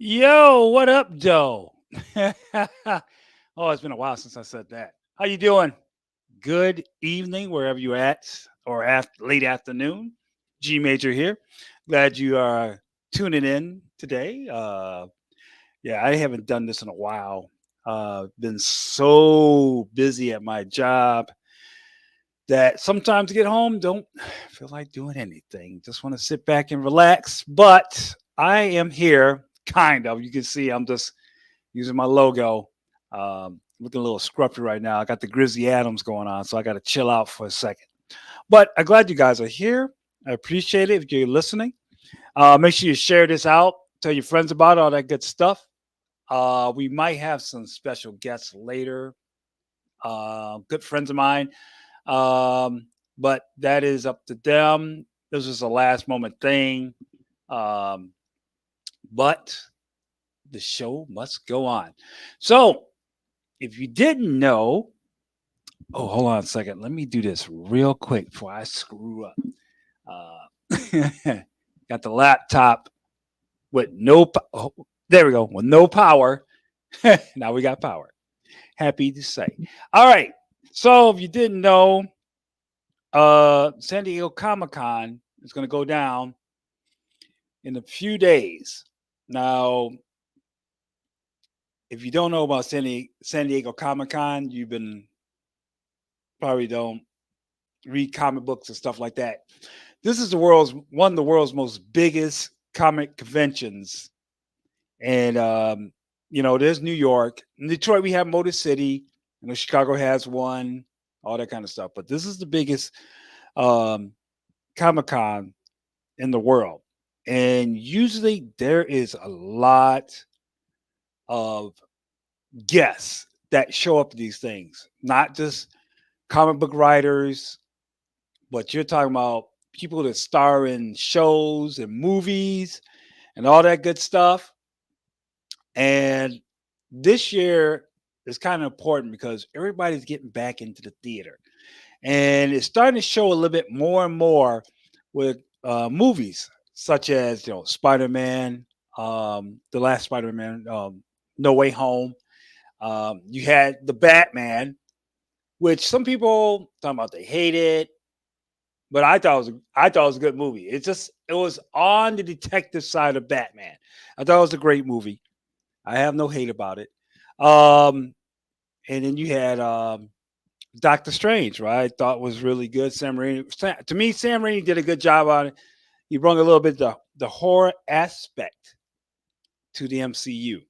Yo, what up, Doe? Oh, it's been a while since I said that. How you doing? Good evening, wherever you're at, or late afternoon. G Major here. Glad you are tuning in today. Yeah, I haven't done this in a while. Been so busy at my job that sometimes I get home, don't feel like doing anything. Just want to sit back and relax. But I am here, kind of. You can see I'm just using my logo. Looking a little scruffy right now. I got the Grizzly Adams going on, so I got to chill out for a second. But I'm glad you guys are here. I appreciate it if you're listening. Make sure you share this out, tell your friends about it, all that good stuff. We might have some special guests later. Good friends of mine, but that is up to them. This was a last moment thing. Um, but the show must go on. So, if you didn't know, oh, hold on a second. Let me do this real quick before I screw up. Got the laptop with oh, there we go, with no power. Now we got power. Happy to say. All right. So, if you didn't know, San Diego Comic Con is going to go down in a few days. Now, if you don't know about San Diego Comic Con, you've been probably don't read comic books and stuff like that. This is the world's one of the world's most biggest comic conventions, and there's New York, in Detroit. We have Motor City. Chicago has one, all that kind of stuff. But this is the biggest um, Comic Con in the world, and usually there is a lot of guests that show up to these things, not just comic book writers, but you're talking about people that star in shows and movies and all that good stuff. And this year is kind of important because everybody's getting back into the theater. And it's starting to show a little bit more and more with movies such as, Spider-Man, the last Spider-Man, No Way Home. You had the Batman, which some people talking about they hate it, but I thought it was a good movie. It was on the detective side of Batman. I thought it was a great movie. I have no hate about it. Um, and then you had Doctor Strange, right? I thought was really good. To me, Sam Raimi did a good job on it. He brought a little bit the horror aspect to the MCU.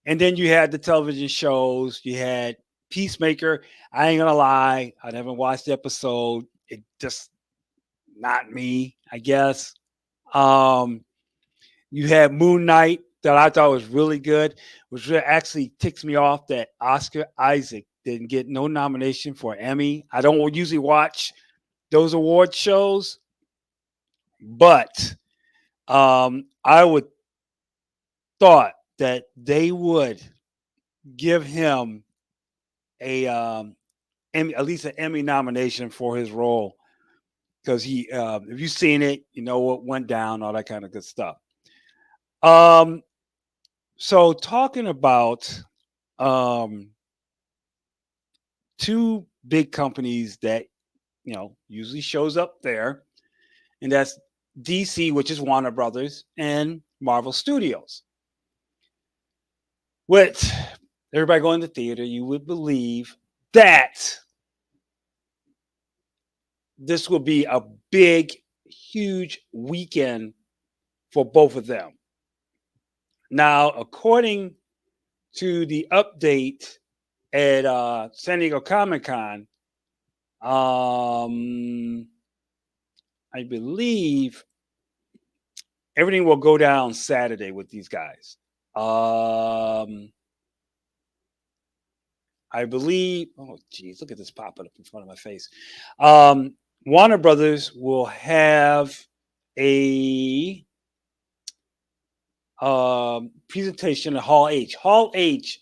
And then you had the television shows. You had Peacemaker. I ain't gonna lie, I never watched the episode. It just not me, I guess. Um, you had Moon Knight that I thought was really good, which actually ticks me off that Oscar Isaac didn't get no nomination for an Emmy. I don't usually watch those award shows, but I would thought that they would give him a Emmy, at least an Emmy nomination for his role because if you've seen it, you know what went down, all that kind of good stuff. Um, so talking about um, two big companies that usually shows up there, and that's DC, which is Warner Brothers, and Marvel Studios. With everybody going to theater, you would believe that this will be a big, huge weekend for both of them. Now, according to the update at San Diego Comic Con, I believe everything will go down Saturday with these guys. I believe. Oh, geez, look at this popping up in front of my face. Warner Brothers will have a presentation at Hall H. Hall H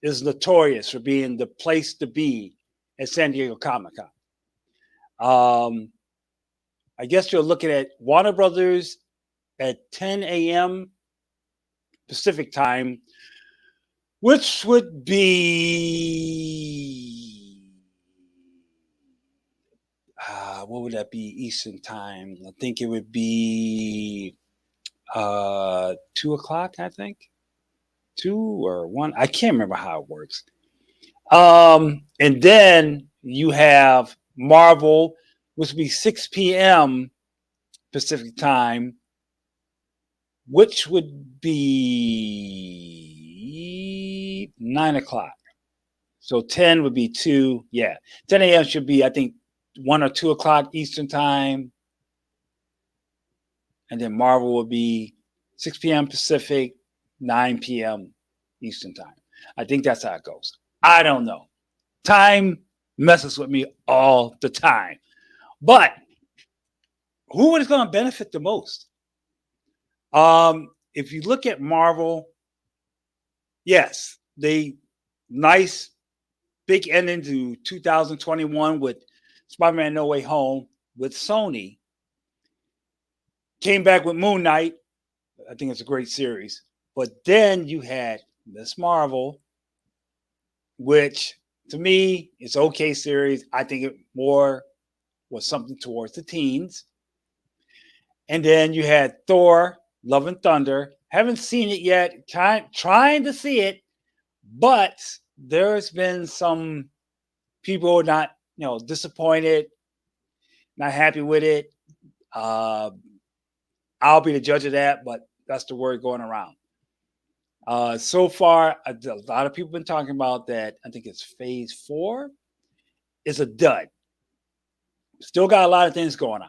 is notorious for being the place to be at San Diego Comic Con. I guess you're looking at Warner Brothers at 10 a.m. Pacific time, which would be what would that be Eastern time? I think it would be 2 o'clock. I think 2 or 1. I can't remember how it works. And then you have Marvel, which would be 6 p.m. Pacific time, which would be 9 o'clock. So 10 would be 2. Yeah. 10 a.m. should be, I think, 1 or 2 o'clock Eastern time. And then Marvel would be 6 p.m. Pacific, 9 p.m. Eastern time. I think that's how it goes. I don't know. Time messes with me all the time. But who is going to benefit the most? If you look at Marvel, yes, they nice big ending to 2021 with Spider-Man No Way Home with Sony. Came back with Moon Knight. I think it's a great series. But then you had Miss Marvel, which to me is okay series. I think it more was something towards the teens. And then you had Thor, Love and Thunder. Haven't seen it yet. Trying to see it, but there's been some people not, disappointed, not happy with it. I'll be the judge of that, but that's the word going around. So far, a lot of people have been talking about that. I think it's phase 4 is a dud. Still got a lot of things going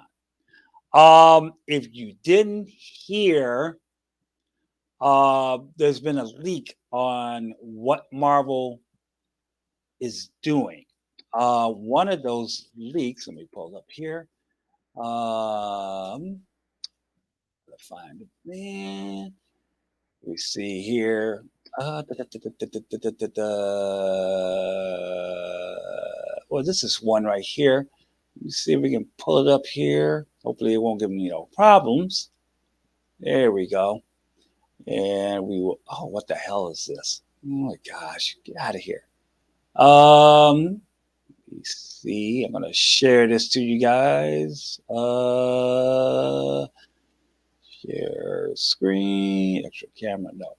on. If you didn't hear, there's been a leak on what Marvel is doing. One of those leaks, let me pull it up here. Find it, man. We see here. Well, this is one right here. Let me see if we can pull it up here. Hopefully, it won't give me no problems. There we go. And we will. Oh, what the hell is this? Oh my gosh! Get out of here. Let me see. I'm gonna share this to you guys. Share screen. Extra camera. No.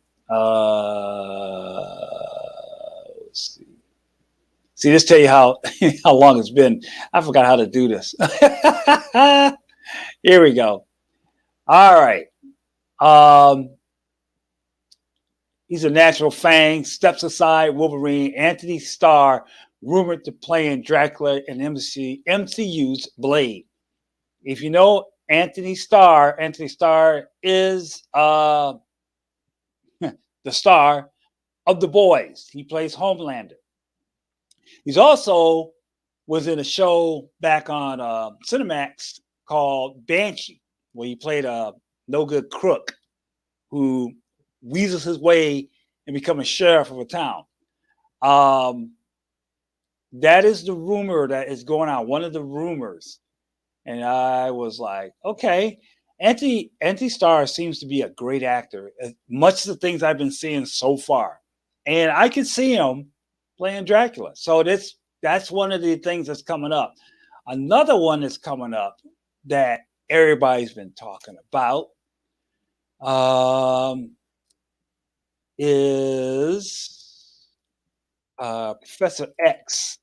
Let's see. See, this tell you how how long it's been. I forgot how to do this. Here we go. All right. He's a natural Fang. Steps aside Wolverine. Anthony Starr rumored to play in Dracula and MCU's Blade. If you know Anthony Starr is the star of The Boys. He plays Homelander. He's also was in a show back on Cinemax called Banshee, where he played a no good crook who weasels his way and becomes a sheriff of a town. That is the rumor that is going on. One of the rumors, and I was like, okay. Anthony Starr seems to be a great actor. Much of the things I've been seeing so far, and I can see him playing Dracula. So that's one of the things that's coming up. Another one that's coming up that everybody's been talking about is Professor X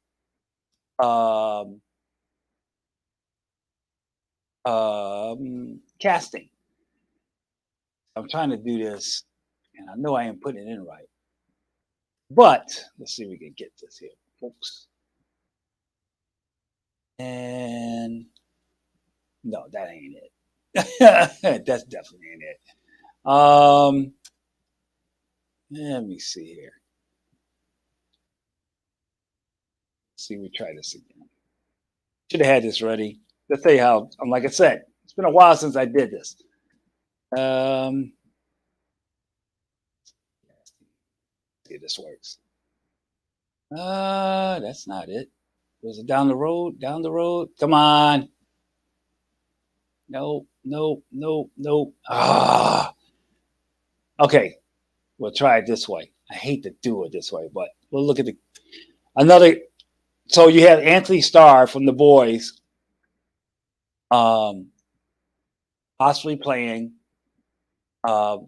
casting. I'm trying to do this, and I know I ain't putting it in right. But let's see if we can get this here, folks. And no, that ain't it. That's definitely ain't it. Let me see here. See, we try this again. Should have had this ready. Let's tell you how. Like I said, it's been a while since I did this. See if this works. That's not it. Was it down the road? Down the road? Come on. No. Ah. Okay. We'll try it this way. I hate to do it this way, but we'll look at the another. So you have Anthony Starr from The Boys, um, possibly playing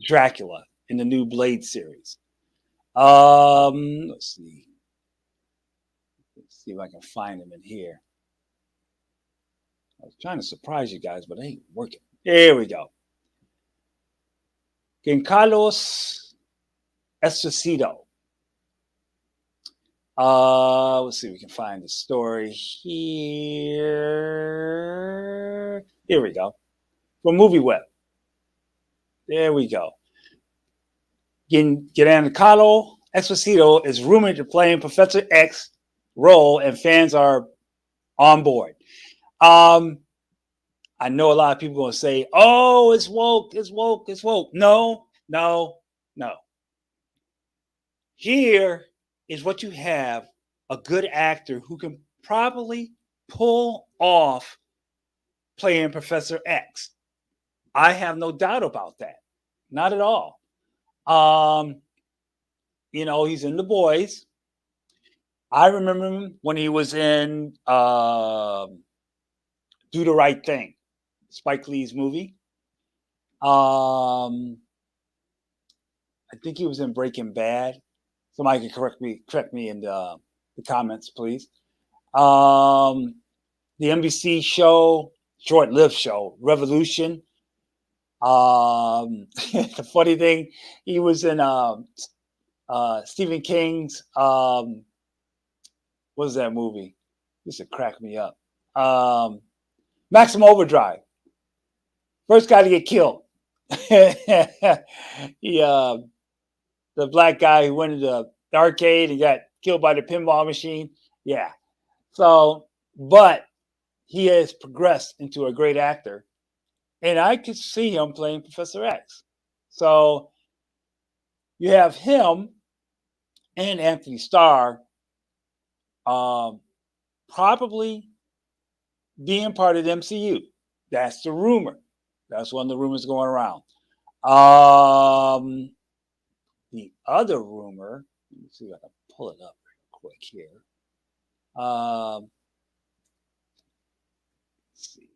Dracula in the new Blade series. Let's see. Let's see if I can find him in here. I was trying to surprise you guys, but it ain't working. Here we go. Carlos Esposito. Let's see if we can find the story here. Here we go. From MovieWeb. There we go. Giancarlo Esposito is rumored to play in Professor X role, and fans are on board. I know a lot of people are going to say, "Oh, it's woke, it's woke, it's woke." No, no, no. Here is what you have: a good actor who can probably pull off playing Professor X. I have no doubt about that. Not at all. He's in The Boys. I remember him when he was in Do the Right Thing, Spike Lee's movie. I think he was in Breaking Bad. Somebody can correct me in the comments, please. The NBC show, short-lived show, Revolution. The funny thing, he was in Stephen King's what was that movie? This would crack me up. Maximum Overdrive. First guy to get killed. The black guy who went into the arcade and got killed by the pinball machine. Yeah. So, but he has progressed into a great actor, and I could see him playing Professor X. So you have him and Anthony Starr probably being part of the MCU. That's the rumor. That's one of the rumors going around. The other rumor, let me see if I can pull it up real quick here. Let's see.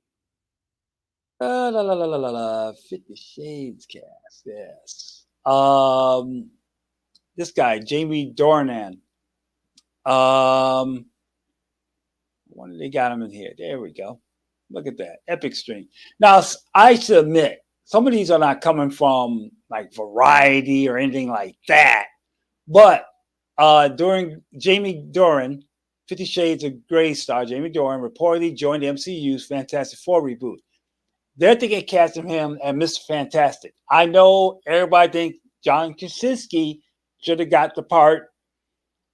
50 Shades cast, yes. This guy, Jamie Dornan. When they got him in here. There we go. Look at that. Epic stream. Now, I should admit, some of these are not coming from like Variety or anything like that. But during Jamie Dornan, 50 Shades of Grey star Jamie Dornan reportedly joined the MCU's Fantastic Four reboot. They're thinking of casting him as Mr. Fantastic. I know everybody thinks John Krasinski should have got the part,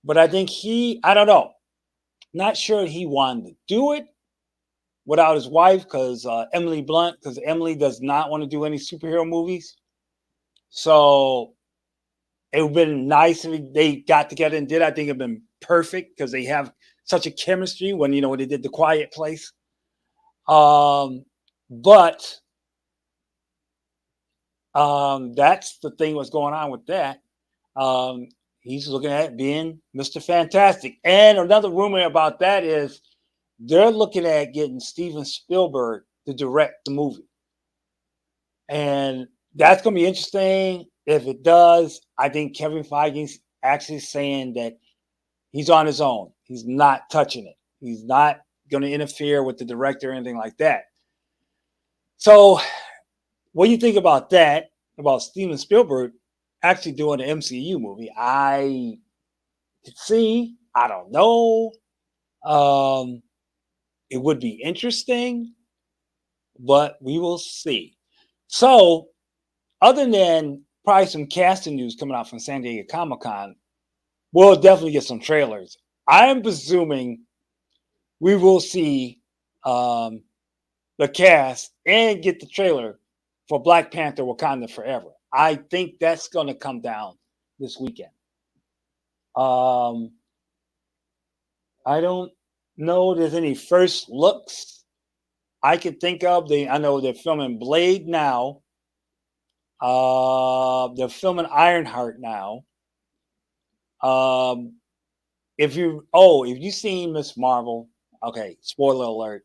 but I think I don't know. Not sure he wanted to do it without his wife, because Emily Blunt, because Emily does not want to do any superhero movies. So it would have been nice if they got together and did. I think it would have been perfect because they have such a chemistry when they did The Quiet Place. But that's the thing what's going on with that. He's looking at being Mr. Fantastic. And another rumor about that is they're looking at getting Steven Spielberg to direct the movie. And that's going to be interesting. If it does, I think Kevin Feige's actually saying that he's on his own. He's not touching it. He's not going to interfere with the director or anything like that. So what do you think about that, about Steven Spielberg actually doing an MCU movie? I could see. I don't know. It would be interesting, but we will see. So, other than probably some casting news coming out from San Diego Comic-Con, we'll definitely get some trailers. I am presuming we will see the cast and get the trailer for Black Panther: Wakanda Forever. I think that's going to come down this weekend. I don't know there's any first looks I could think of. I know they're filming Blade now. They're filming Ironheart now. If you seen Miss Marvel, okay, spoiler alert.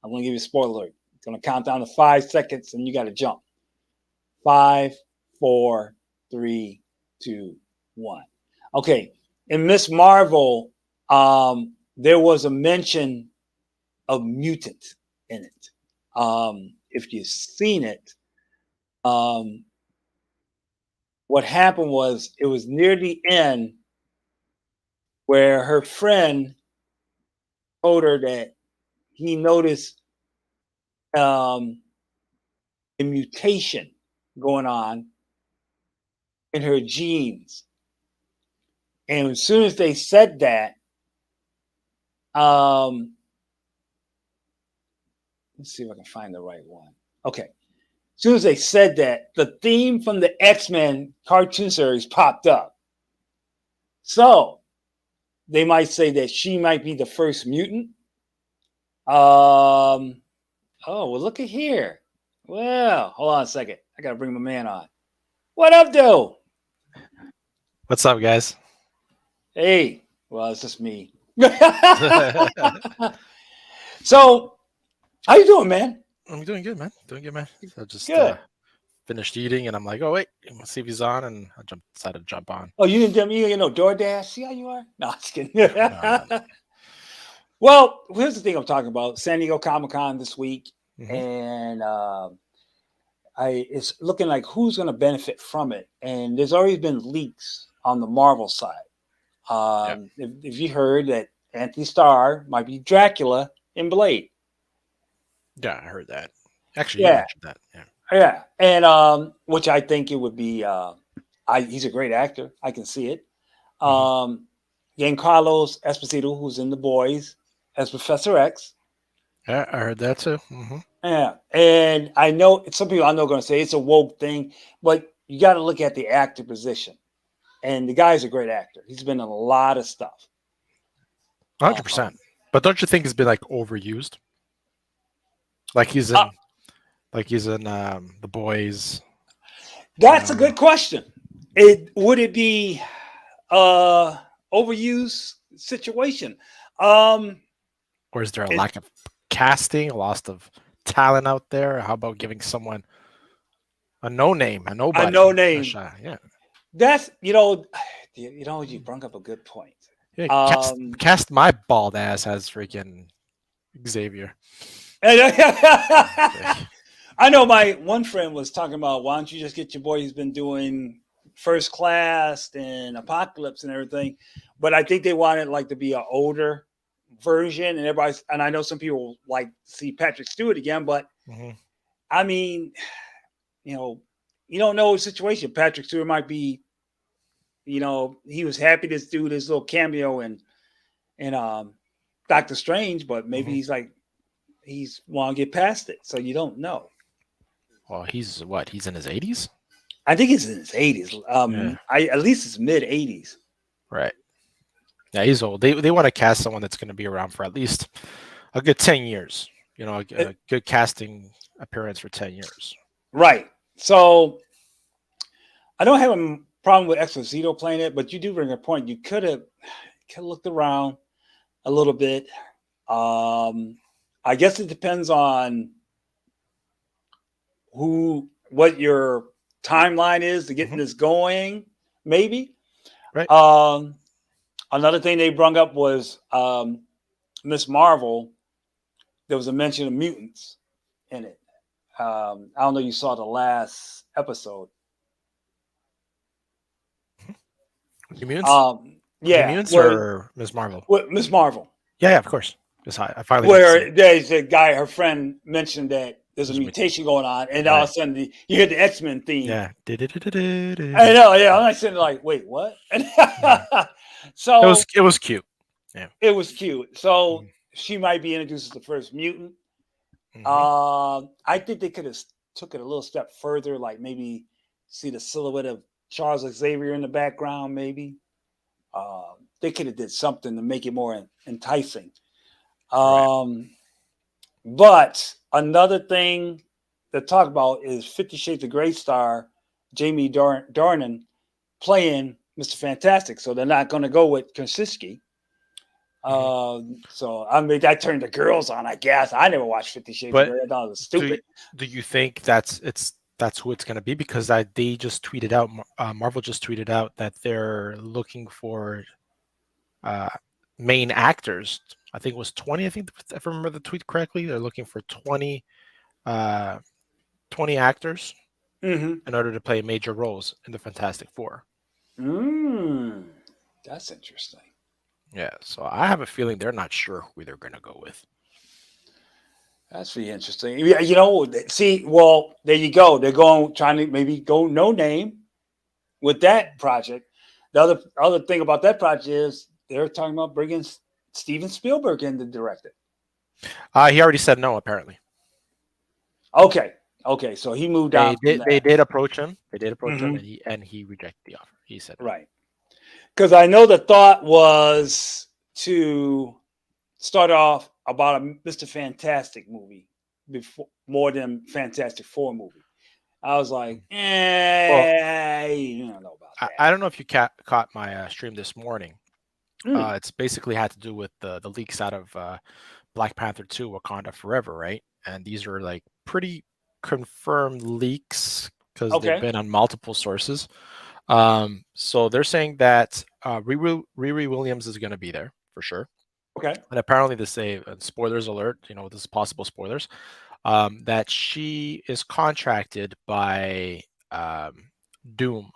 I'm gonna give you a spoiler alert. I'm gonna count down to 5 seconds and you gotta jump. 5, 4, 3, 2, 1. Okay. In Miss Marvel, there was a mention of mutant in it. If you've seen it, what happened was it was near the end where her friend told her that he noticed a mutation going on in her genes. And as soon as they said that, let's see if I can find the right one. Okay. As soon as they said that, the theme from the X-Men cartoon series popped up. So they might say that she might be the first mutant. Oh, well, look at here. Well, hold on a second. I got to bring my man on. What up, Doe? What's up, guys? Hey, well, it's just me. So, how you doing, man? I'm doing good, man. Doing good, man. So I just Good. finished eating, and I'm like, oh wait, let's see if he's on, and I decided to jump on. Oh, you didn't get no DoorDash? See how you are? No, I'm just kidding. No. Well, here's the thing I'm talking about. San Diego Comic-Con this week, Mhm. and it's looking like who's going to benefit from it. And there's already been leaks on the Marvel side. If you heard that Anthony Starr might be Dracula in Blade. Yeah, I heard that. Actually, you Yeah, mentioned that. Yeah. yeah, and which I think it would be. He's a great actor. I can see it. Giancarlo Esposito, who's in The Boys, as Professor X. Yeah, I heard that too. Mm-hmm. Yeah, and I know some people I know are going to say it's a woke thing, but you got to look at the actor position. And the guy's a great actor. He's been in a lot of stuff. 100%. But don't you think it's been like overused? Like he's in, The Boys. That's a good question. Would it be overused situation? Or is there a lack of casting, a loss of talent out there? How about giving someone a no name, a nobody, a no name? Yeah. That's you brought up a good point. Yeah, cast my bald ass as freaking Xavier. I know my one friend was talking about why don't you just get your boy who's been doing First Class and Apocalypse and everything, but I think they wanted like to be an older version, and I know some people like to see Patrick Stewart again, but I mean, you don't know the situation. Patrick Stewart might be, he was happy to do this little cameo in Doctor Strange, but maybe he's want to get past it, so you don't know. Well, he's what? He's in his 80s? I think he's in his 80s. At least his mid 80s. Right. Yeah, he's old. They want to cast someone that's going to be around for at least a good 10 years. A good casting appearance for 10 years. Right. So I don't have a problem with Esposito playing it, but you do bring a point. You could have looked around a little bit. I guess it depends on what your timeline is to getting this going, maybe. Right. Another thing they brought up was Miss Marvel. There was a mention of mutants in it. I don't know if you saw the last episode. Mutants? Yeah. Mutants or Miss Marvel? Miss Marvel. Yeah, of course. I finally where there's a guy, her friend mentioned that there's a mutation going on, and all of a sudden you hear the X-Men theme. Yeah. I know, yeah. I'm like sitting like, wait, what? So it was cute. Yeah. It was cute. So she might be introduced as the first mutant. I think they could have took it a little step further, like maybe see the silhouette of Charles Xavier in the background, maybe. They could have did something to make it more enticing. But another thing to talk about is 50 Shades of Grey star Jamie Dornan playing Mr. Fantastic, so they're not going to go with Krasinski. So I mean, that turned the girls on. I guess I never watched 50 Shades of But Grey. I thought it was do stupid. do you think that's who it's going to be? Because they just tweeted out, Marvel just tweeted out that they're looking for uh, main actors. I think it was 20. I think if I remember the tweet correctly, they're looking for 20 uh, 20 actors Mm-hmm. in order to play major roles in the Fantastic Four. That's interesting. Yeah, so I have a feeling they're not sure who they're going to go with. That's really interesting. Yeah, see, well, there you go. They're trying to maybe go no name with that project. The other thing about that project is they're talking about bringing Steven Spielberg in to direct it. He already said no, apparently. Okay, so he moved on from They that. did approach him. They did approach him, Mhm. and he rejected the offer. He said no. Right. Because I know the thought was to start off about a Mr. Fantastic movie before more than Fantastic Four movie. I was like, Well, you don't know about that. I don't know if you caught my stream this morning. Mm. It's basically had to do with the leaks out of Black Panther 2 Wakanda Forever, right? And these are like pretty confirmed leaks because they've Okay. been on multiple sources. So they're saying that Riri Williams is going to be there for sure. Okay. And apparently they say, spoilers alert, this is possible spoilers, that she is contracted by Doom,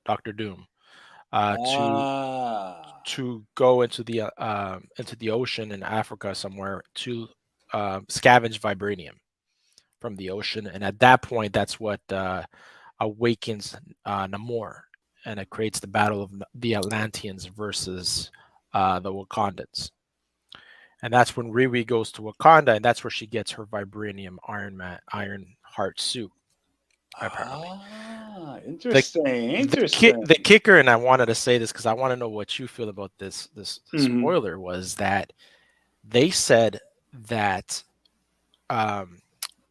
Dr. Doom, to go into the ocean in Africa somewhere to scavenge vibranium from the ocean, and at that point, that's what awakens Namor, and it creates the battle of the Atlanteans versus the Wakandans, and that's when Riri goes to Wakanda, and that's where she gets her vibranium Iron Heart suit. Apparently, Interesting. the kicker, and I wanted to say this because I want to know what you feel about this Mhm. spoiler, was that they said that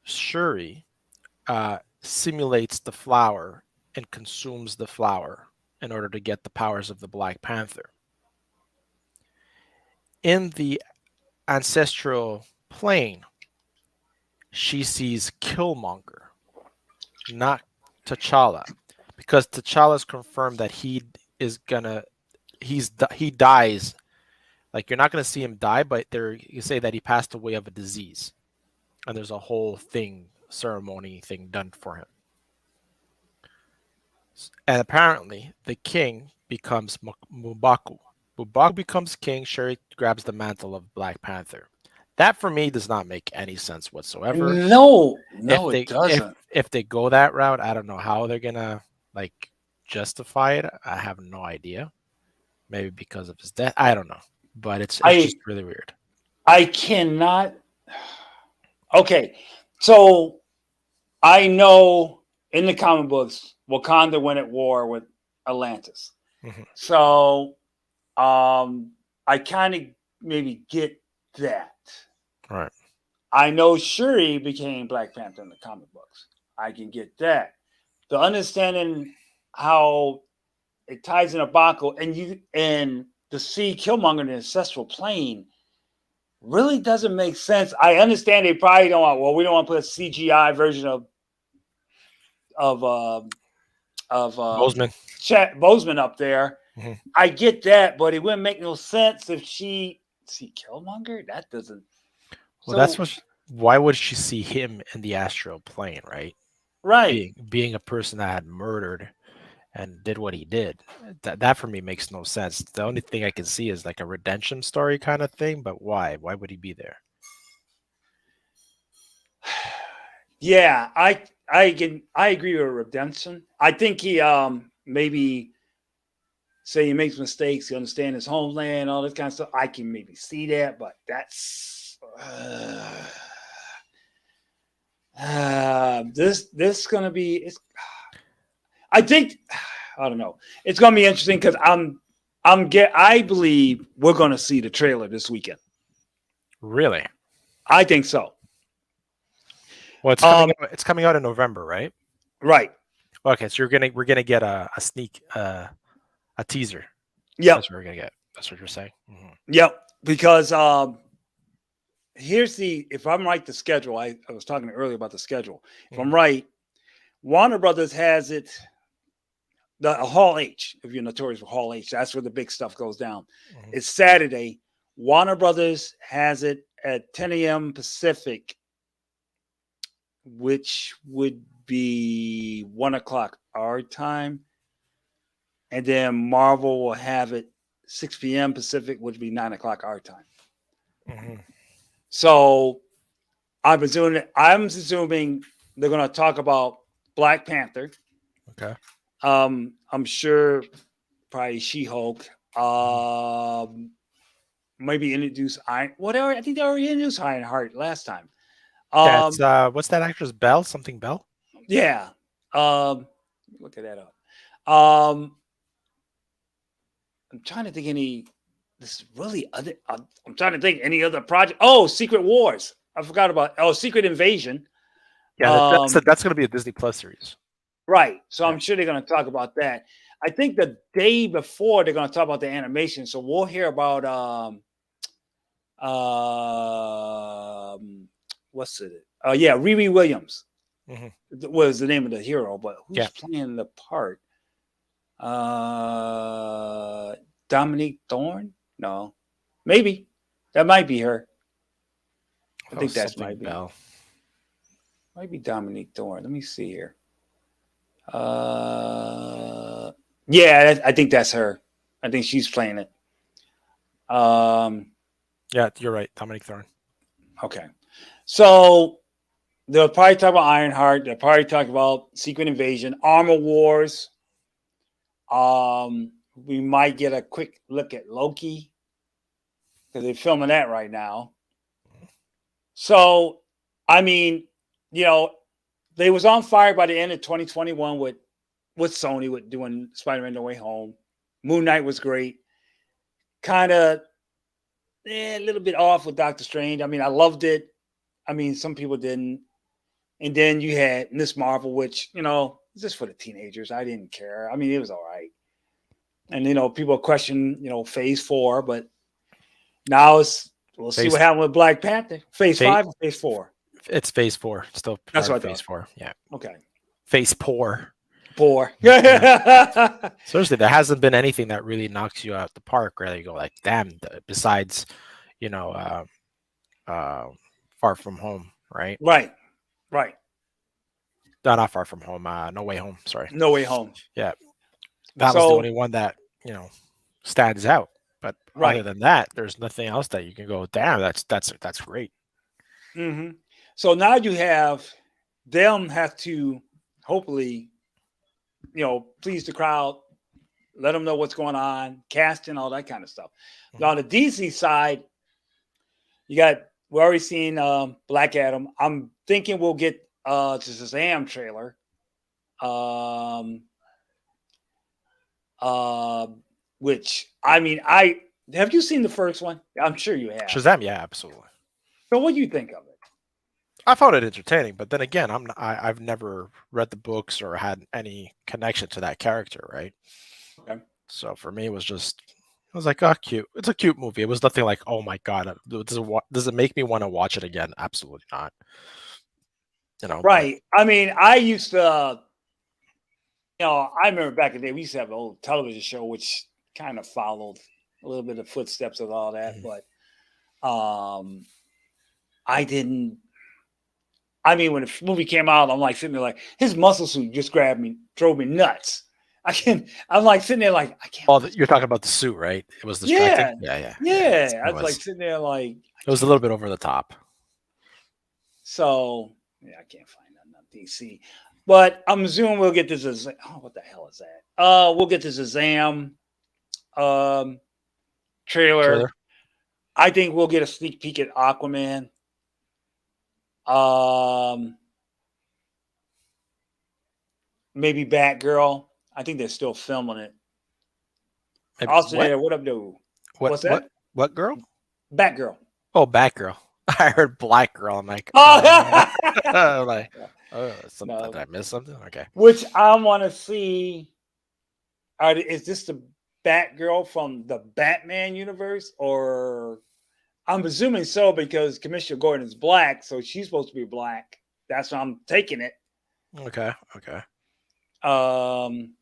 Shuri simulates the flower and consumes the flower in order to get the powers of the Black Panther. In the ancestral plane, she sees Killmonger, not T'Challa, because T'Challa's confirmed that he dies. Like, you're not gonna see him die, but you say that he passed away of a disease, and there's a whole ceremony thing done for him. And apparently, the king becomes M'Baku. M'Baku becomes king. Shuri grabs the mantle of Black Panther. That for me does not make any sense whatsoever. No, it doesn't. If they go that route, I don't know how they're gonna justify it. I have no idea. Maybe because of his death. I don't know. But it's just really weird. I cannot. Okay, so I know in the comic books, Wakanda went at war with Atlantis. Mm-hmm. So I kind of maybe get that. Right. I know Shuri became Black Panther in the comic books. I can get that. The understanding how it ties in a Baco and to see Killmonger in the ancestral plane really doesn't make sense. I understand they probably don't want. Well, we don't want to put a CGI version of Boseman. Boseman up there. Mm-hmm. I get that, but it wouldn't make no sense if she see Killmonger. That doesn't. Well, that's what. Why would she see him in the astral plane, right? Right. Being a person that had murdered and did what he did. That for me makes no sense. The only thing I can see is like a redemption story kind of thing, but why? Why would he be there? Yeah, I agree with redemption. I think he maybe say he makes mistakes, he understands his homeland, all this kind of stuff. I can maybe see that, but that's this gonna be. I think I don't know. It's gonna be interesting because I believe we're gonna see the trailer this weekend. Really? I think so. Well, it's coming out in November, right? Right. Okay, so we're gonna get a sneak a teaser. Yep, That's what we're gonna get. That's what you're saying. yep. Because if I'm right, the schedule. I was talking earlier about the schedule. If I'm right, Warner Brothers has it. The Hall H, if you're notorious for Hall H, that's where the big stuff goes down. It's Saturday. Warner Brothers has it at 10 a.m. Pacific, which would be 1 o'clock our time. And then Marvel will have it 6 p.m. Pacific, which would be 9 o'clock our time. So I'm assuming they're going to talk about Black Panther. Okay. I'm sure probably She-Hulk. Maybe introduce Iron. Whatever. I think they already introduced Ironheart last time. Yeah, it's what's that actress? Bell? Something Bell? Yeah. Look at that up. I'm trying to think any. This is really other. I'm trying to think any other project. Oh, Secret Wars. I forgot about. Oh, Secret Invasion. Yeah, that's going to be a Disney Plus series. Right. So I'm sure they're going to talk about that. I think the day before they're going to talk about the animation. So we'll hear about what's it? Yeah, Riri Williams was the name of the hero, but who's playing the part? Dominique Thorne? No, maybe that might be her. I think that's might be. Bell. Might be Dominique Thorne. Let me see here. Yeah, I think that's her. I think she's playing it. Yeah, you're right, Dominique Thorne. Okay, so they'll probably talk about Ironheart. They'll probably talk about Secret Invasion, Armor Wars. We might get a quick look at Loki because they're filming that right now. So, I mean, they was on fire by the end of 2021 with Sony with doing Spider-Man No Way Home. Moon Knight was great. Kind of a little bit off with Doctor Strange. I mean, I loved it. I mean, some people didn't. And then you had Miss Marvel, which, just for the teenagers. I didn't care. I mean, it was all right. And, people question, Phase 4, but now we'll see what happened with Black Panther. Phase 5 or Phase 4? It's Phase 4. Still that's what Phase 4. Yeah. Okay. Phase poor. Seriously, there hasn't been anything that really knocks you out the park where you go like, damn, besides, Far From Home, right? Right. Not Far From Home. No Way Home. Sorry. No Way Home. Yeah. That was the only one that, stands out. But other than that, there's nothing else that you can go, damn, that's great. Mm-hmm. So now you have them have to hopefully, please the crowd, let them know what's going on, casting, all that kind of stuff. Now on the DC side, we're already seeing Black Adam. I'm thinking we'll get the Shazam trailer. Which I mean, have you seen the first one? I'm sure you have. Shazam, yeah, absolutely. So what do you think of it? I found it entertaining, but then again, I've never read the books or had any connection to that character, right? Okay. So for me, it was like, oh, cute. It's a cute movie. It was nothing like, oh my god, does it make me want to watch it again? Absolutely not. Right. I mean, I used to, I remember back in the day we used to have an old television show which kind of followed a little bit of footsteps of all that, but I didn't. I mean, when the movie came out, I'm like sitting there like his muscle suit just drove me nuts. I'm like sitting there like I can't. Oh, you're talking about the suit, right? It was distracting. Yeah. I was like sitting there like it was a little bit over the top. So I can't find that on DC, but I'm assuming we'll get this. What the hell is that? We'll get this Shazam trailer. I think we'll get a sneak peek at Aquaman. Maybe Batgirl. I think they're still filming it. What Up Doe? What's that? What girl? Batgirl. Oh, Batgirl. I heard Black Girl. I'm like, oh. No, Did I miss something? Okay. which I want to see. Is this the Batgirl from the Batman universe, or I'm assuming so because Commissioner Gordon is black, so she's supposed to be black. That's why I'm taking it. Okay. Okay. Um,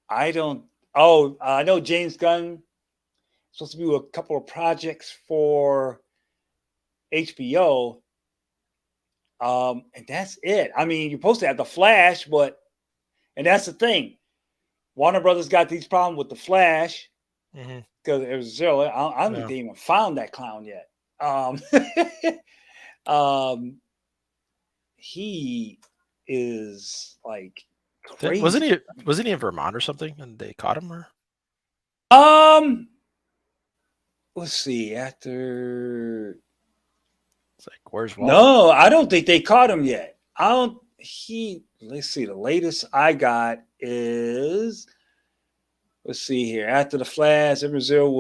I don't. Oh, I know James Gunn supposed to do a couple of projects for HBO. And that's it. I mean, you're supposed to have the Flash, but and that's the thing. Warner Brothers got these problems with the Flash Mm-hmm. because it was zero. I don't think Yeah. they even found that clown yet. Um, he is like Wasn't crazy. he? Wasn't he in Vermont or something, and they caught him? Or Um, let's see. After it's like, where's Waldo? no, I don't think they caught him yet. I don't. He. Let's see. The latest I got is. Let's see here. After the Flash, Brazil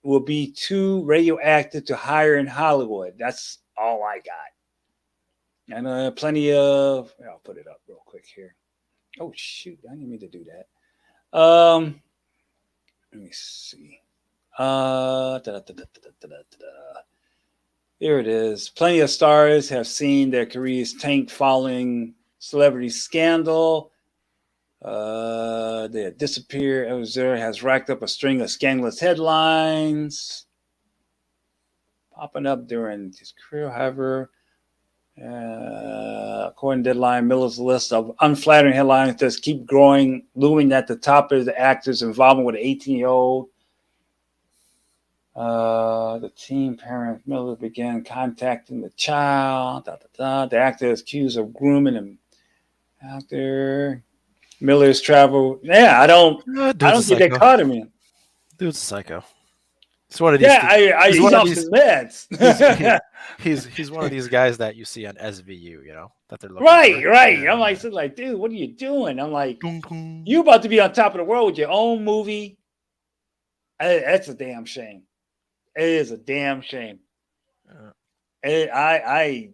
will be too radioactive to hire in Hollywood. That's all I got. And plenty of. I'll put it up real quick here. Oh shoot! I didn't mean to do that. Let me see. Here it is. Plenty of stars have seen their careers tank following celebrity scandal. They have disappeared. Elzer has racked up a string of scandalous headlines popping up during his career. However, according to Deadline, Miller's list of unflattering headlines just keep growing, looming at the top of the actors' involvement with an 18-year-old. The teen parent Miller began contacting the child. The actor is accused of grooming him. Actor Miller's travel. Yeah, I don't Dude's a think they psycho. caught him in. Dude's a psycho. He's one of these. Yeah, He's he's one of off these. his meds. He's one of these guys that you see on SVU. You know that they're looking Right, for. right. Yeah. I'm like, dude, what are you doing? I'm like, Dun, dun. you about to be on top of the world with your own movie. That's a damn shame. It is a damn shame. I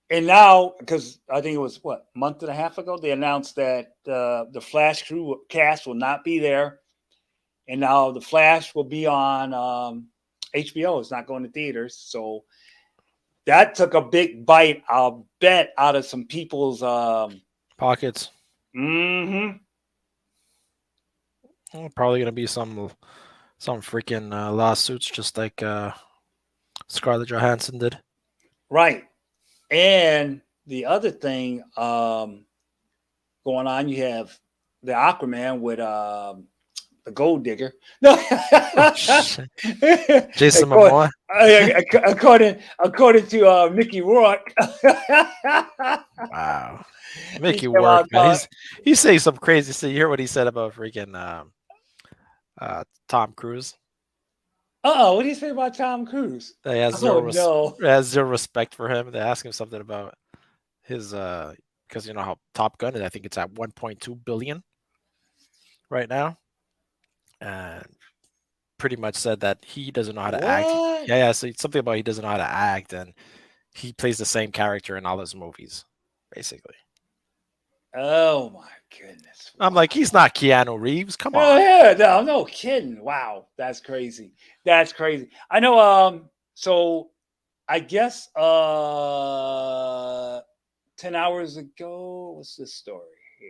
and now because I think it was what month and a half ago they announced that the Flash crew cast will not be there, and now the Flash will be on HBO. It's not going to theaters, so that took a big bite, I'll bet, out of some people's Pockets. Mm-hmm. Probably gonna be some freaking lawsuits, just like Scarlett Johansson did. Right. And the other thing going on, you have the Aquaman with the Gold Digger. No, Jason Momoa. according to Mickey Rourke. Wow, Mickey Rourke, man. He's saying some crazy stuff. You hear what he said about freaking Tom Cruise? What do you say about Tom Cruise? They has zero respect for him. They ask him something about his because you know how Top Gun is. I think it's at 1.2 billion right now, and pretty much said that he doesn't know how to act. Yeah. So it's something about he doesn't know how to act, and he plays the same character in all his movies, basically. Oh my goodness! I'm like, he's not Keanu Reeves. Come on. Oh yeah, no kidding. Wow, that's crazy. That's crazy. I know. So I guess 10 hours ago. What's this story here?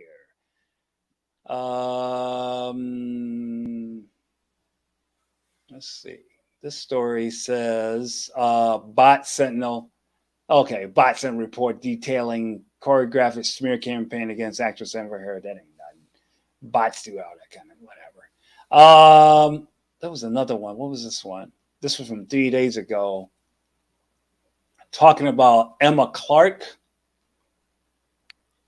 Let's see. This story says Bot Sentinel. Okay, Bot Sentinel report detailing choreographic smear campaign against actress Amber Heard. That ain't nothing. Bots do all that kind of whatever. There was another one. What was this one? This was from 3 days ago. Talking about Emma Clark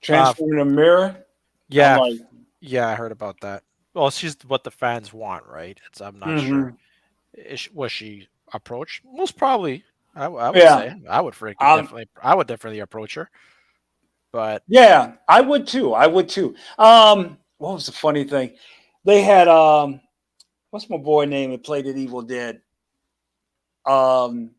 transforming a mirror. Yeah, like, yeah, I heard about that. Well, she's what the fans want, right? I'm not sure. Was she approached? Most probably. I would say I would definitely approach her. But yeah, I would too. What was the funny thing? They had what's my boy name that played in Evil Dead? Campbell.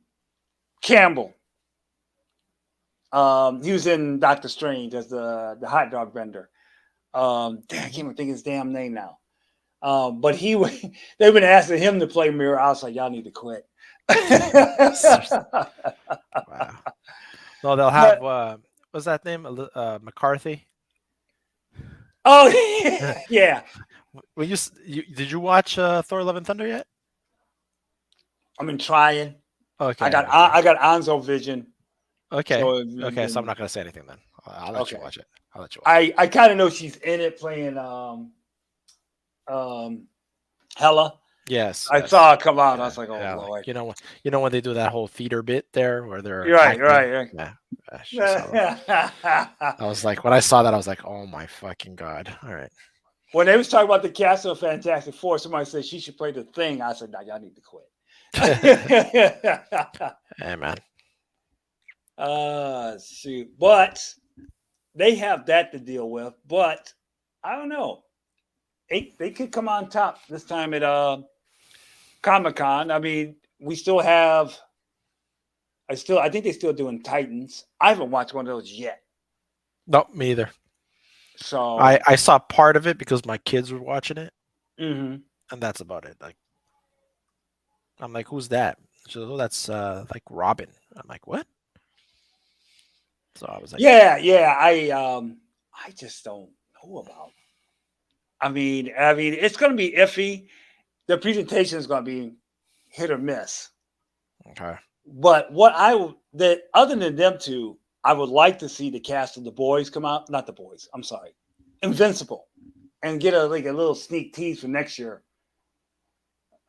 He was in Doctor Strange as the hot dog vendor. Damn, I can't even think his damn name now. But they've been asking him to play Mirror. I was like, y'all need to quit. Wow. No, they'll But have what's that name? McCarthy. oh yeah, When did you watch Thor: Love and Thunder yet? I've been trying. Okay. I got Anzo Vision. Okay. So, Okay. So I'm not gonna say anything then. I'll let you watch it. I'll let you watch it. I kind of know she's in it playing Hella. Yes. I saw it come out. I was like, oh yeah, Lord. you know when they do that whole theater bit there where they're Right. Yeah. I was like, when I saw that, I was like, oh my fucking god! All right. When they was talking about the cast of Fantastic Four, somebody said she should play the Thing. I said, nah, y'all need to quit. Hey man. Shoot. But they have that to deal with. But I don't know. They could come on top this time at Comic-Con. I mean, we still have. I think they're still doing Titans. I haven't watched one of those yet. No, me either. So I saw part of it because my kids were watching it, and that's about it. Like, I'm like, who's that? She goes, oh, that's like Robin. I'm like, what? So I was like, yeah. I just don't know about. I mean, it's going to be iffy. The presentation is going to be hit or miss. okay. But other than them two, I would like to see the cast of The Boys come out. Not The Boys. I'm sorry, Invincible, and get a little sneak tease for next year.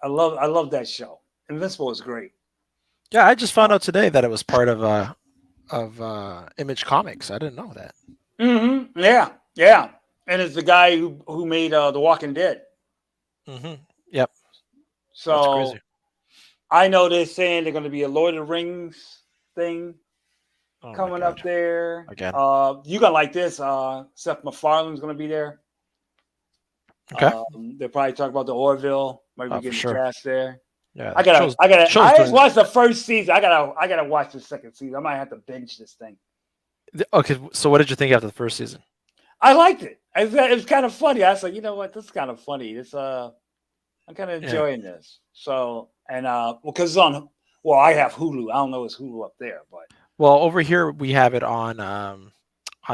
I love that show. Invincible is great. Yeah, I just found out today that it was part of Image Comics. I didn't know that. Mm-hmm. Yeah. And it's the guy who made The Walking Dead. Mm-hmm. Yep. So that's crazy. I know they're saying they're going to be a Lord of the Rings thing coming up there. Again. You got like this. Seth MacFarlane's going to be there. Okay. They'll probably talk about the Orville. Maybe get the cast there. Yeah. I just watched the first season. I gotta watch the second season. I might have to binge this thing. Okay. So what did you think after the first season? I liked it. It was kind of funny. I was like, you know what? This is kind of funny. I'm kind of enjoying this. So, and because it's on. Well, I have Hulu. I don't know if it's Hulu up there, but over here we have it on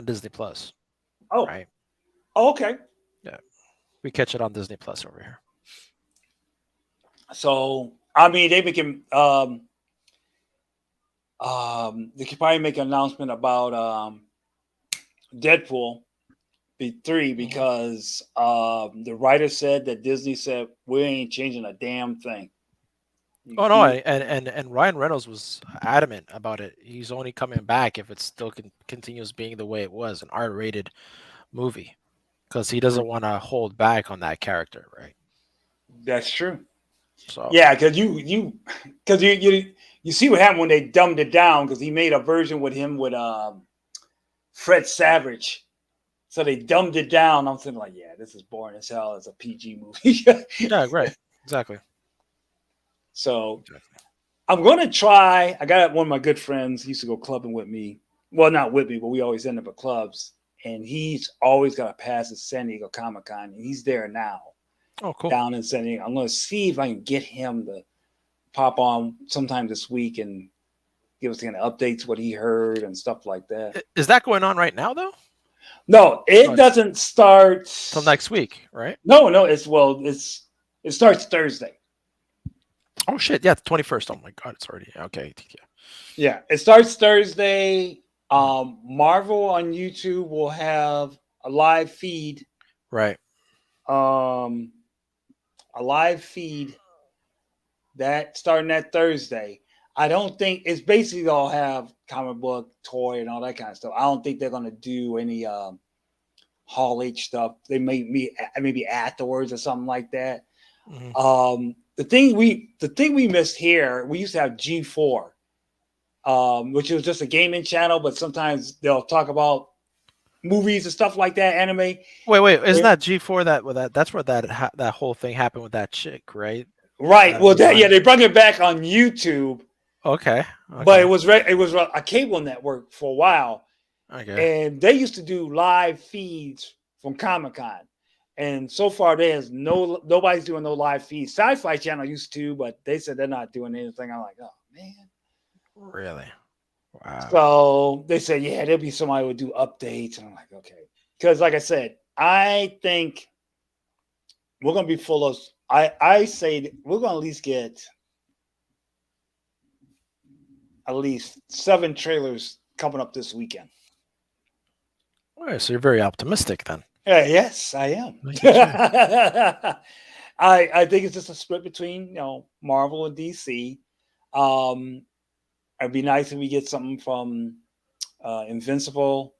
Disney Plus. Oh, right. Oh, okay. Yeah, we catch it on Disney Plus over here. So I mean, they could probably make an announcement about Deadpool 3 because the writer said that Disney said we ain't changing a damn thing. Oh no, and Ryan Reynolds was adamant about it. He's only coming back if it still continues being the way it was, an R-rated movie, because he doesn't want to hold back on that character, right? That's true. So yeah, because you see what happened when they dumbed it down because he made a version with him with Fred Savage. So they dumbed it down. I'm thinking like, yeah, this is boring as hell as a PG movie. yeah, right, exactly. So I'm gonna try. I got one of my good friends. He used to go clubbing with me. Well, not with me, but we always end up at clubs. And he's always got a pass at San Diego Comic-Con, and he's there now. Oh, cool. Down in San Diego. I'm gonna see if I can get him to pop on sometime this week and give us kind of updates what he heard and stuff like that. Is that going on right now though? No, it doesn't start till next week, right? No, it starts Thursday. Oh shit! Yeah, the 21st. Oh my god, it's already okay. Yeah, it starts Thursday. Marvel on YouTube will have a live feed. Right. A live feed that starting that Thursday. I don't think it's basically they'll have comic book, toy, and all that kind of stuff. I don't think they're gonna do any Hall H stuff. They may be maybe afterwards or something like that. Mm-hmm. The thing we missed here, we used to have G4, which was just a gaming channel, but sometimes they'll talk about movies and stuff like that, anime. Wait, isn't that G4 that's where that whole thing happened with that chick, right? Right. Well, they brought it back on YouTube. Okay. but Okay. it was a cable network for a while, Okay. and they used to do live feeds from Comic Con. And so far, there's nobody's doing no live feeds. Sci-Fi Channel used to, but they said they're not doing anything. I'm like, oh man. Really? Wow. So they said, yeah, there'll be somebody who would do updates, and I'm like, okay, because like I said, I think we're gonna be full of. I say we're gonna at least get at least 7 trailers coming up this weekend. All right, so you're very optimistic then. Yeah, yes, I am. Look at you. I think it's just a split between Marvel and DC. Um, it'd be nice if we get something from Invincible.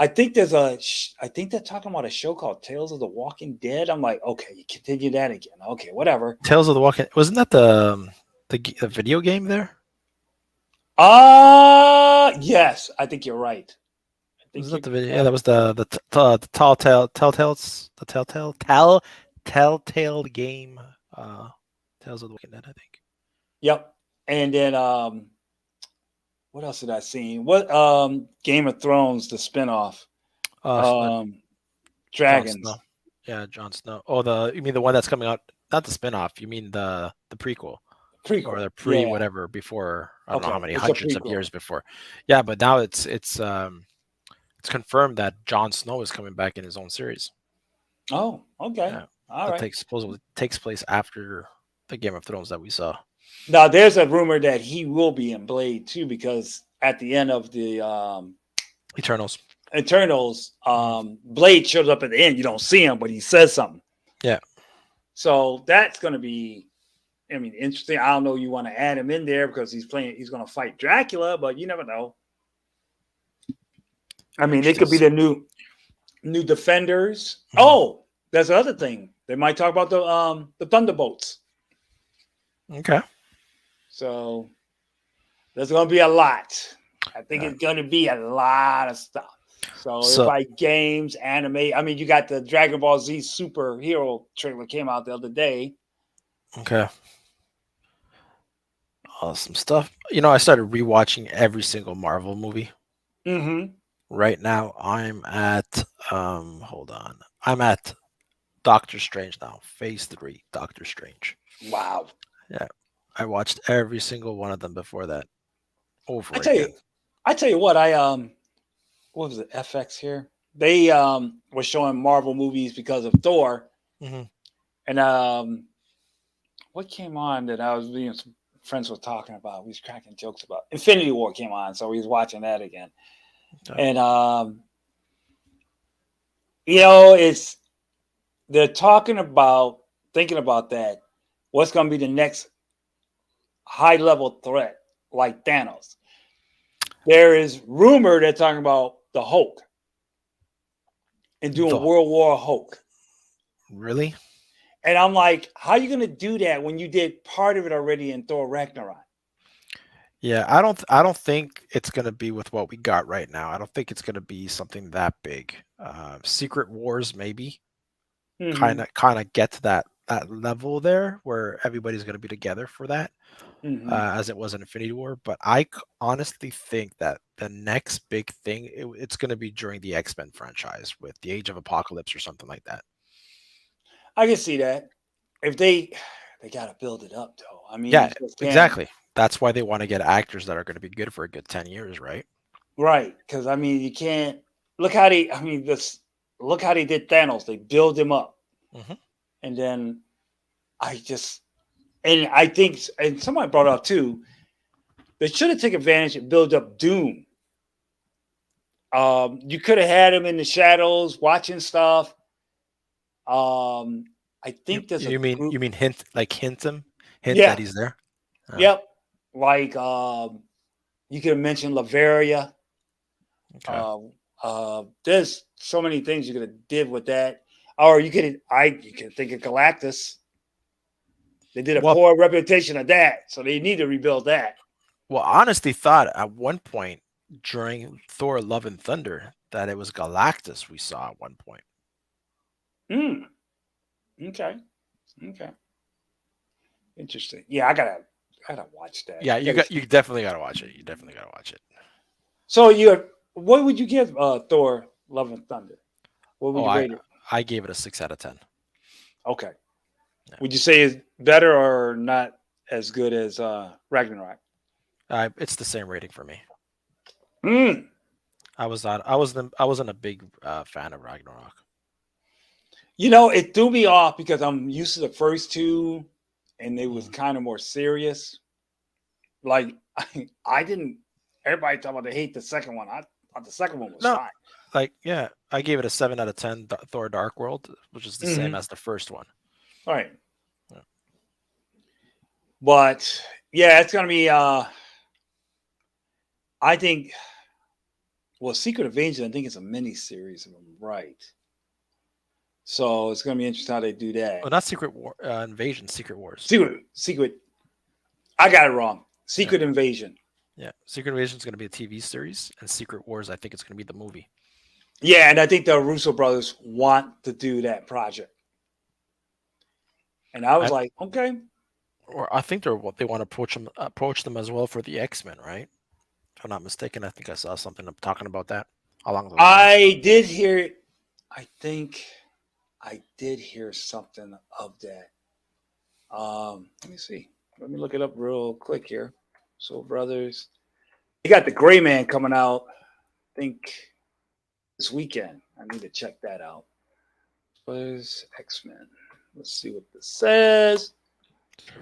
I think they're talking about a show called Tales of the Walking Dead. I'm like, okay, you continue that again. Okay, whatever. Tales of the Walking. Wasn't that the video game there? Yes, I think you're right. I think Wasn't you're that the video? Yeah, correct. that was the telltale game. Tales of the Walking Dead, I think. Yep. And then what else did I see? What Game of Thrones, the spinoff. Um Jon Snow. Dragons. Yeah, Jon Snow. Oh, you mean the one that's coming out? Not the spinoff. You mean the prequel or Prequel. the pre Yeah. whatever before? I don't know how Okay. many It's a hundreds of prequel. years before. Yeah, but now it's confirmed that Jon Snow is coming back in his own series. Oh, okay. Yeah, All that right. takes place after the Game of Thrones that we saw. Now there's a rumor that he will be in Blade too, because at the end of the Eternals. Eternals, Mhm. Blade shows up at the end. You don't see him, but he says something. Yeah. So that's going to be, I mean, interesting. I don't know. You want to add him in there because he's going to fight Dracula, but you never know. I mean, it could be Interesting. the new Defenders. Mhm. Oh, that's the other thing. They might talk about the Thunderbolts. Okay. So there's going to be a lot. I think Yeah. it's going to be a lot of stuff. So if So like games, anime, I mean, you got the Dragon Ball Z superhero trailer came out the other day. okay. Awesome stuff. I started rewatching every single Marvel movie. Mm-hmm. Right now, I'm at hold on. I'm at Doctor Strange now. Phase 3, Doctor Strange. Wow. Yeah. I watched every single one of them before that I over tell again. you, I tell you what, what was it, FX here? They were showing Marvel movies because of Thor. Mhm. And what came on that I was being some friends were talking about? We was cracking jokes about Infinity War came on, so we was watching that again. Okay. And it's they're thinking about that. What's going to be the next high level threat like Thanos? There is rumor they're talking about the Hulk and doing The World War Hulk. Really? And I'm like, how are you going to do that when you did part of it already in Thor Ragnarok? Yeah, I don't think it's gonna be with what we got right now. I don't think it's gonna be something that big. Secret Wars maybe Mm-hmm. kind of get to that level there where everybody's gonna be together for that, Mm-hmm. as it was in Infinity War. But I honestly think that the next big thing it's gonna be during the X-Men franchise with the Age of Apocalypse or something like that. I can see that. If they got to build it up though. I mean, you Yeah, just can't. exactly. That's why they want to get actors that are going to be good for a good 10 years, right? Right, because I mean, you can't look how they. I mean, this look how they did Thanos. They build him up, Hmm. and then I just and I think and somebody brought up too. They should have taken advantage and build up Doom. You could have had him in the shadows watching stuff. I You think there's a you mean group. you mean hint that Yeah, he's there? Oh, yep. Like you could have mentioned Lavaria. okay. There's so many things you could have did with that, or you could think of Galactus. They did a Well, poor reputation of that, so they need to rebuild that. I honestly thought at one point during Thor: Love and Thunder that it was Galactus we saw at one point. Hmm. Okay. Okay. Interesting. Yeah, I gotta. gotta watch that. Yeah, you definitely gotta watch it. You definitely gotta watch it. So what would you give Thor: Love and Thunder? What would Oh, you rate it? I gave it a 6 out of 10. Okay. Yeah. Would you say it's better or not as good as Ragnarok? It's the same rating for me. Mm. I wasn't a big fan of Ragnarok. You know, it threw me off because I'm used to the first two, and they was kind of more serious. Like I didn't. Everybody talking about they hate the second one. I thought the second one was No, fine. like yeah, I gave it a 7 out of 10. Thor: Dark World, which is the same Mm-hmm. as the first one. All right, Yeah. but yeah, it's gonna be. I think. Well, Secret Invasion, I think it's a mini series, if I'm right. So it's gonna be interesting how they do that. Oh, not Secret War Invasion, Secret Wars. Secret. I got it wrong. Yeah, Secret Invasion. yeah. Secret Invasion is going to be a TV series, and Secret Wars, I think it's going to be the movie. Yeah, and I think the Russo brothers want to do that project. And I was like, okay. Or I think they want to approach them as well for the X-Men, right? If I'm not mistaken, I think I saw something talking about that along those lines. I did hear. I think I did hear something of that. Let me see. Let me look it up real quick here. So, brothers, you got the Gray Man coming out. I think this weekend. I need to check that out. Brothers X-Men. Let's see what this says.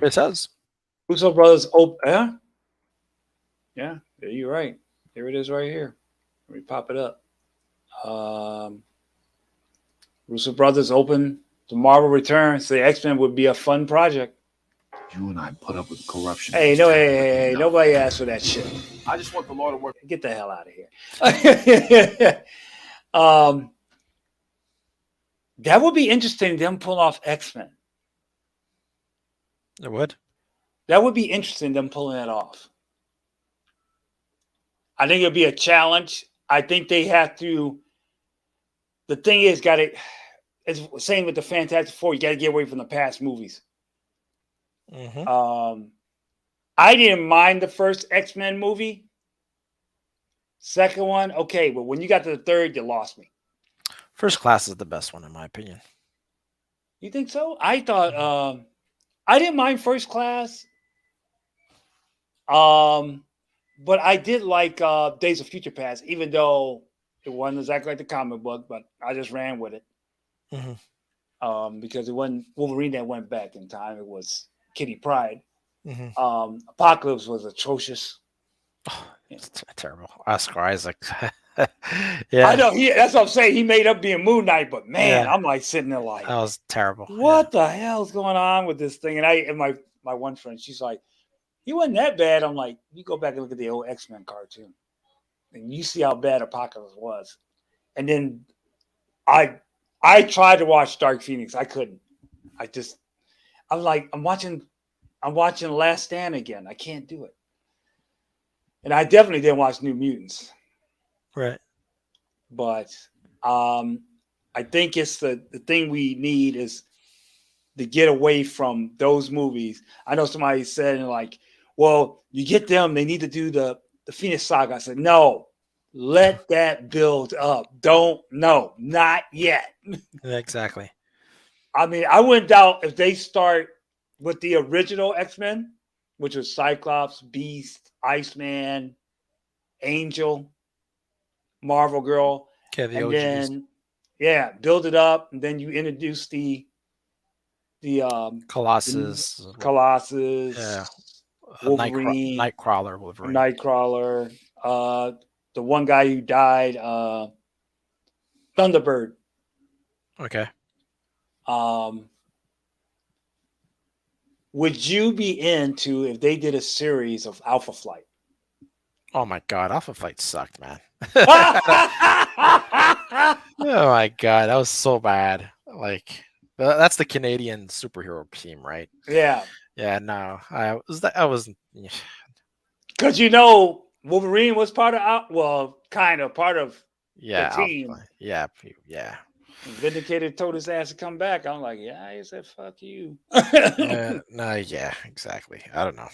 It says. Russo brothers. Oh, yeah. You're right. Here it is, right here. Let me pop it up. Russo brothers open to Marvel Returns. The X-Men would be a fun project. You and I put up with corruption. Hey, no, hey, nobody asked for that shit. I just want the law to work. Get the hell out of here. That would be interesting. Them pull off X-Men. It would. That would be interesting. Them pulling that off. I think it'd be a challenge. I think they have to. The thing is, got it. It's the same with the Fantastic Four. You got to get away from the past movies. Mm-hmm. I didn't mind the first X-Men movie. Second one, okay, but when you got to the third, you lost me. First Class is the best one in my opinion. You think so? I thought I didn't mind First Class. But I did like Days of Future Past, even though it wasn't exactly like the comic book, but I just ran with it. Mm-hmm. Because it wasn't Wolverine that went back in time. It was Kitty Pryde. Mm-hmm. Apocalypse was atrocious. Oh, it's terrible. Oscar Isaac. Yeah, I know. That's what I'm saying. He made up being Moon Knight, but man, I'm like sitting there like, that was terrible. What the hell's going on with this thing? And my one friend, she's like, he wasn't that bad. I'm like, you go back and look at the old X-Men cartoon, and you see how bad Apocalypse was. And then I tried to watch Dark Phoenix. I couldn't. I'm like, I'm watching Last Stand again. I can't do it. And I definitely didn't watch New Mutants. Right. But I think it's the thing we need is to get away from those movies. I know somebody said like, well, you get them, they need to do the Phoenix Saga. I said, no, let that build up. Not yet. Exactly. I mean, I wouldn't doubt if they start with the original X-Men, which was Cyclops, Beast, Iceman, Angel, Marvel Girl. Okay, the and OGs. then build it up, and then you introduce the Colossus. Colossus, Wolverine, Nightcrawler, Wolverine. Nightcrawler, the one guy who died, Thunderbird. Okay. Would you be into if they did a series of Alpha Flight? Oh my God, Alpha Flight sucked, man. Oh my God, that was so bad. Like that's the Canadian superhero team, right? Yeah. Yeah, no, I wasn't. Because Wolverine was kind of part of the team. Alpha, yeah. Vindicated told his ass to come back. I'm like, yeah, he said, fuck you. Yeah, exactly. I don't know.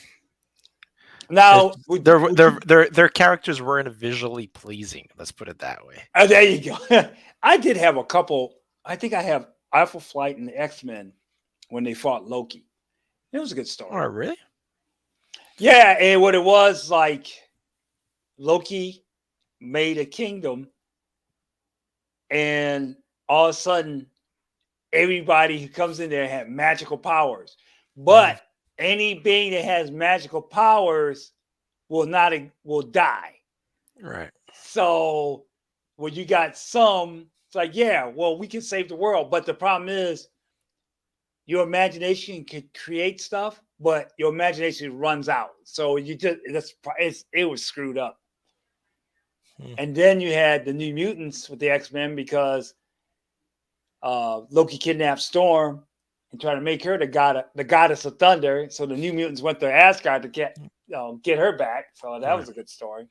Now, Their characters weren't visually pleasing. Let's put it that way. there you go. I did have a couple. I think I have Alpha Flight and the X-Men when they fought Loki. It was a good story. Oh, really? Yeah, and what it was like, Loki made a kingdom, and all of a sudden, everybody who comes in there had magical powers. But any being that has magical powers will die. Right. So when you got some, it's like, yeah, well, we can save the world. But the problem is your imagination can create stuff, but your imagination runs out. So it was screwed up. And then you had the New Mutants with the X-Men because Loki kidnapped Storm and tried to make her the goddess of thunder. So the New Mutants went to Asgard to get her back. So that was a good story.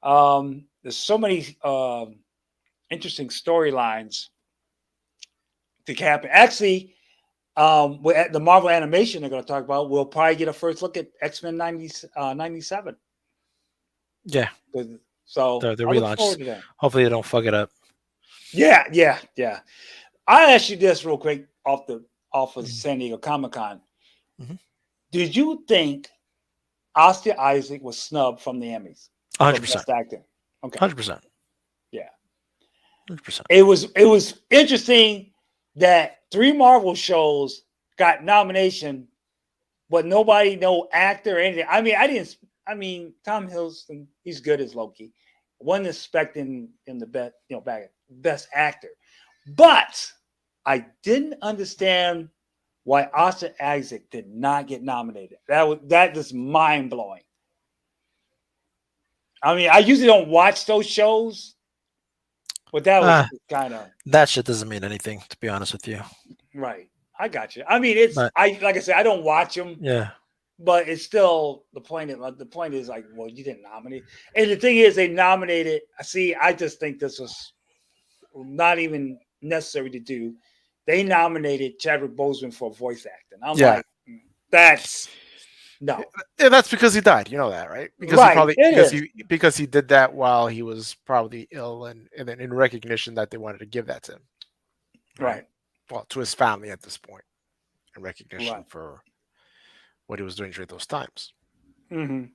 There's so many interesting storylines to happen. Actually, at the Marvel animation they're going to talk about, we'll probably get a first look at X-Men 97. Yeah. So the relaunch. Hopefully they don't fuck it up. Yeah. I asked you this real quick off of San Diego Comic-Con. Did you think Oscar Isaac was snubbed from the Emmys? 100%. Acting. Okay. 100%. Yeah. 100%. It was interesting that 3 Marvel shows got nomination, but nobody, no actor or anything. I mean, Tom Hiddleston, he's good as Loki. Wasn't expecting him the best actor. But I didn't understand why Oscar Isaac did not get nominated. That is mind blowing. I mean, I usually don't watch those shows, but that was kind of that shit doesn't mean anything, to be honest with you. Right. I got you. I mean, like I said, I don't watch them. Yeah. But it's still the point is like, well, you didn't nominate. And the thing is, they nominated. I just think this was not even necessary to do. They nominated Chadwick Boseman for voice acting. I'm like, that's no. Yeah, that's because he died. You know that, right? Because he did that while he was probably ill, and then in recognition that they wanted to give that to him. Right. Well, to his family at this point, in recognition for what he was doing during those times. Mm-hmm.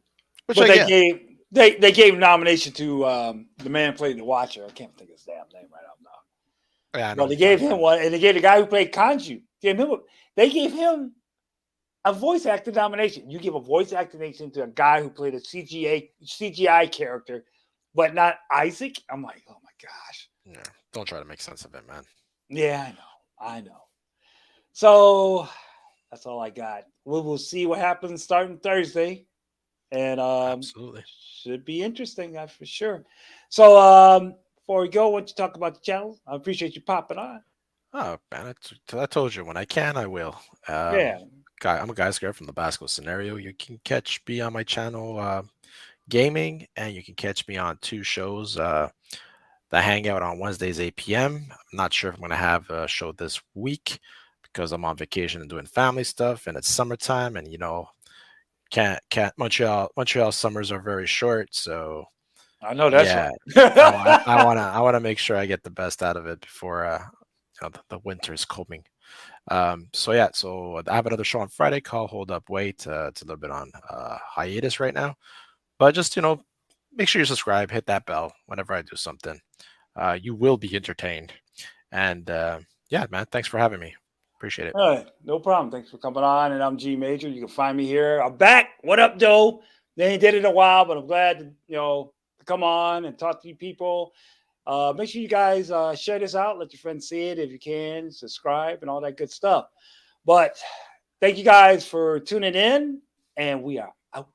Which they gave nomination to the man who played the Watcher. I can't think of his damn name right now. Yeah, but they gave him one, and they gave the guy who played Kanju. They gave him a voice actor nomination. You give a voice actor nomination to a guy who played a CGI character, but not Isaac. I'm like, oh my gosh. Yeah, don't try to make sense of it, man. Yeah, I know. So that's all I got. We will see what happens starting Thursday, and absolutely should be interesting, that's for sure. So before we go, why don't you talk about the channel? I appreciate you popping on. Oh man, I told you when I can, I will. I'm a guy scared from the Basco scenario. You can catch me on my channel, gaming, and you can catch me on 2 shows. The Hangout on Wednesdays 8 p.m. I'm not sure if I'm gonna have a show this week because I'm on vacation and doing family stuff, and it's summertime, and can't Montreal summers are very short, so I know that's right. I wanna make sure I get the best out of it before the winter is coming. So I have another show on Friday called Hold Up Wait. It's a little bit on hiatus right now, but just make sure you subscribe, hit that bell whenever I do something. You will be entertained, and man, thanks for having me. Appreciate it. All right, no problem. Thanks for coming on. And I'm G Major. You can find me here. I'm back. What up, Doe? They ain't did it in a while, but I'm glad to come on and talk to you people. Make sure you guys share this out. Let your friends see it if you can. Subscribe and all that good stuff. But thank you guys for tuning in, and we are out.